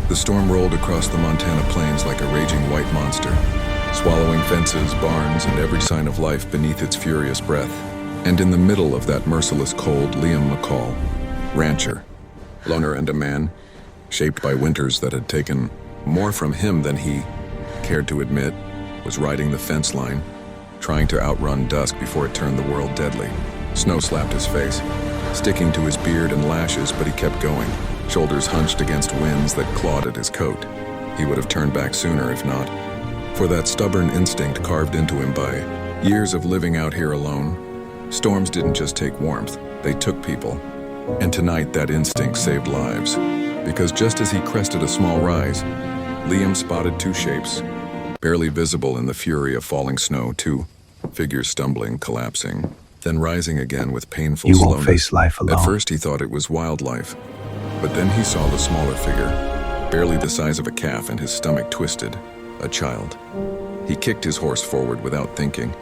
The storm rolled across the Montana plains like a raging white monster, swallowing fences, barns, and every sign of life beneath its furious breath. And in the middle of that merciless cold, Liam McCall, rancher, loner and a man, shaped by winters that had taken more from him than he cared to admit, was riding the fence line, trying to outrun dusk before it turned the world deadly. Snow slapped his face, sticking to his beard and lashes, but he kept going, shoulders hunched against winds that clawed at his coat. He would have turned back sooner if not for that stubborn instinct carved into him by years of living out here alone. Storms didn't just take warmth, they took people. And tonight that instinct saved lives, because just as he crested a small rise, Liam spotted two shapes, barely visible in the fury of falling snow, two figures stumbling, collapsing, then rising again with painful slowness. You won't face life alone. At first he thought it was wildlife, but then he saw the smaller figure, barely the size of a calf, and his stomach twisted. A child. He kicked his horse forward without thinking,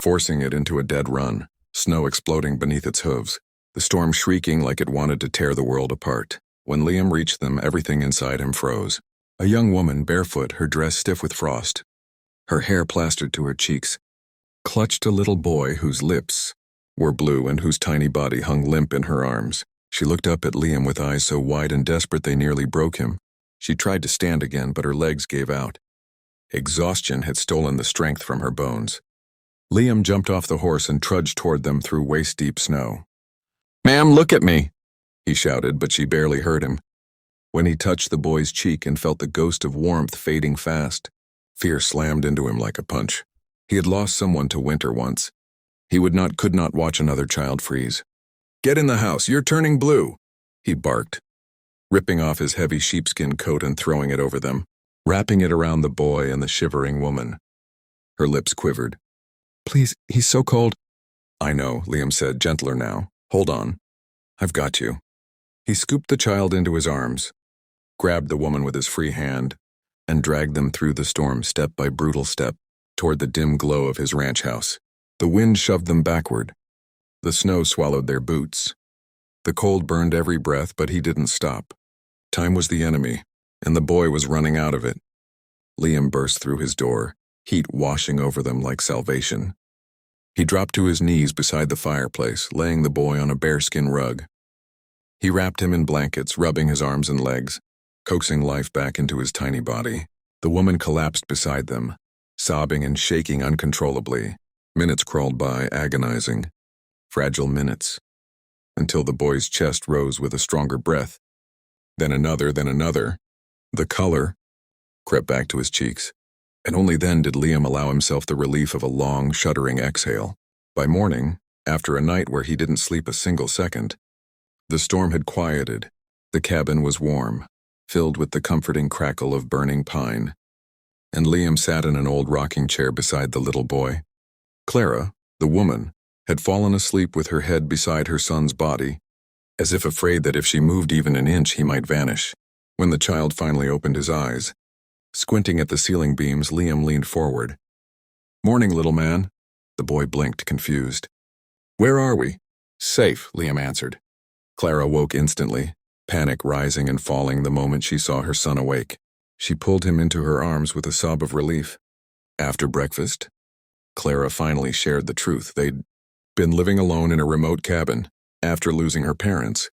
forcing it into a dead run, snow exploding beneath its hooves, the storm shrieking like it wanted to tear the world apart. When Liam reached them, everything inside him froze. A young woman, barefoot, her dress stiff with frost, her hair plastered to her cheeks, clutched a little boy whose lips were blue and whose tiny body hung limp in her arms. She looked up at Liam with eyes so wide and desperate they nearly broke him. She tried to stand again, but her legs gave out. Exhaustion had stolen the strength from her bones. Liam jumped off the horse and trudged toward them through waist-deep snow. "Ma'am, look at me!" he shouted, but she barely heard him. When he touched the boy's cheek and felt the ghost of warmth fading fast, fear slammed into him like a punch. He had lost someone to winter once. He could not watch another child freeze. "Get in the house, you're turning blue," he barked, ripping off his heavy sheepskin coat and throwing it over them, wrapping it around the boy and the shivering woman. Her lips quivered. "Please, he's so cold." "I know," Liam said, gentler now. "Hold on. I've got you." He scooped the child into his arms, grabbed the woman with his free hand, and dragged them through the storm step by brutal step toward the dim glow of his ranch house. The wind shoved them backward. The snow swallowed their boots. The cold burned every breath, but he didn't stop. Time was the enemy, and the boy was running out of it. Liam burst through his door, heat washing over them like salvation. He dropped to his knees beside the fireplace, laying the boy on a bearskin rug. He wrapped him in blankets, rubbing his arms and legs, coaxing life back into his tiny body. The woman collapsed beside them, sobbing and shaking uncontrollably. Minutes crawled by, agonizing. Fragile minutes, until the boy's chest rose with a stronger breath. Then another, then another. The color crept back to his cheeks, and only then did Liam allow himself the relief of a long, shuddering exhale. By morning, after a night where he didn't sleep a single second, the storm had quieted. The cabin was warm, filled with the comforting crackle of burning pine, and Liam sat in an old rocking chair beside the little boy. Clara, the woman, had fallen asleep with her head beside her son's body, as if afraid that if she moved even an inch he might vanish. When the child finally opened his eyes, squinting at the ceiling beams, Liam leaned forward. "Morning, little man." The boy blinked, confused. "Where are we?" "Safe," Liam answered. Clara woke instantly, panic rising and falling the moment she saw her son awake. She pulled him into her arms with a sob of relief. After breakfast, Clara finally shared the truth. They'd been living alone in a remote cabin after losing her parents.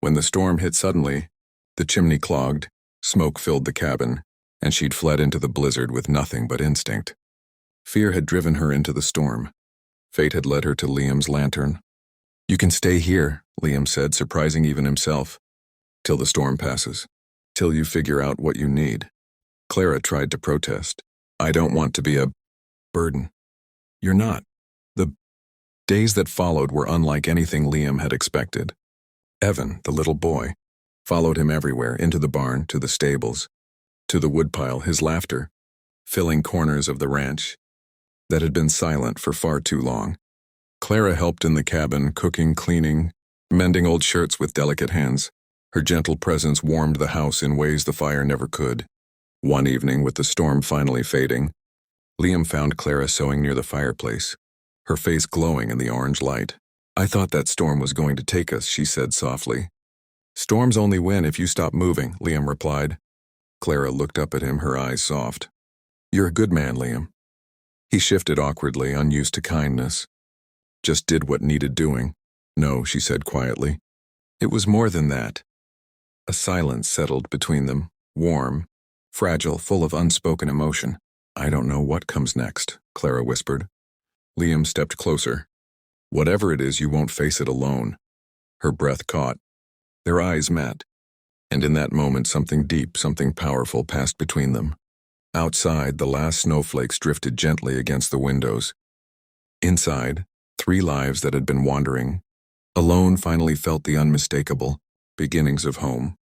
When the storm hit suddenly, the chimney clogged, smoke filled the cabin, and she'd fled into the blizzard with nothing but instinct. Fear had driven her into the storm. Fate had led her to Liam's lantern. "You can stay here," Liam said, surprising even himself, "till the storm passes, till you figure out what you need." Clara tried to protest. "I don't want to be a burden." "You're not." The days that followed were unlike anything Liam had expected. Evan, the little boy, followed him everywhere, into the barn, to the stables, to the woodpile, his laughter filling corners of the ranch that had been silent for far too long. Clara helped in the cabin, cooking, cleaning, mending old shirts with delicate hands. Her gentle presence warmed the house in ways the fire never could. One evening, with the storm finally fading, Liam found Clara sewing near the fireplace, her face glowing in the orange light. "I thought that storm was going to take us," she said softly. "Storms only win if you stop moving," Liam replied. Clara looked up at him, her eyes soft. You're a good man, Liam. He shifted awkwardly, unused to kindness. Just did what needed doing. No, she said quietly. It was more than that. A silence settled between them, warm, fragile, full of unspoken emotion. I don't know what comes next, Clara whispered. Liam stepped closer. Whatever it is, you won't face it alone. Her breath caught. Their eyes met. And in that moment, something deep, something powerful passed between them. Outside, the last snowflakes drifted gently against the windows. Inside, 3 lives that had been wandering, alone, finally felt the unmistakable beginnings of home.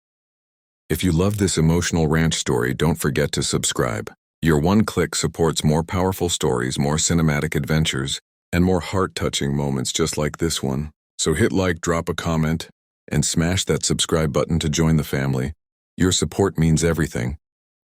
If you love this emotional ranch story, don't forget to subscribe. Your one click supports more powerful stories, more cinematic adventures, and more heart-touching moments just like this one. So hit like, drop a comment, and smash that subscribe button to join the family. Your support means everything.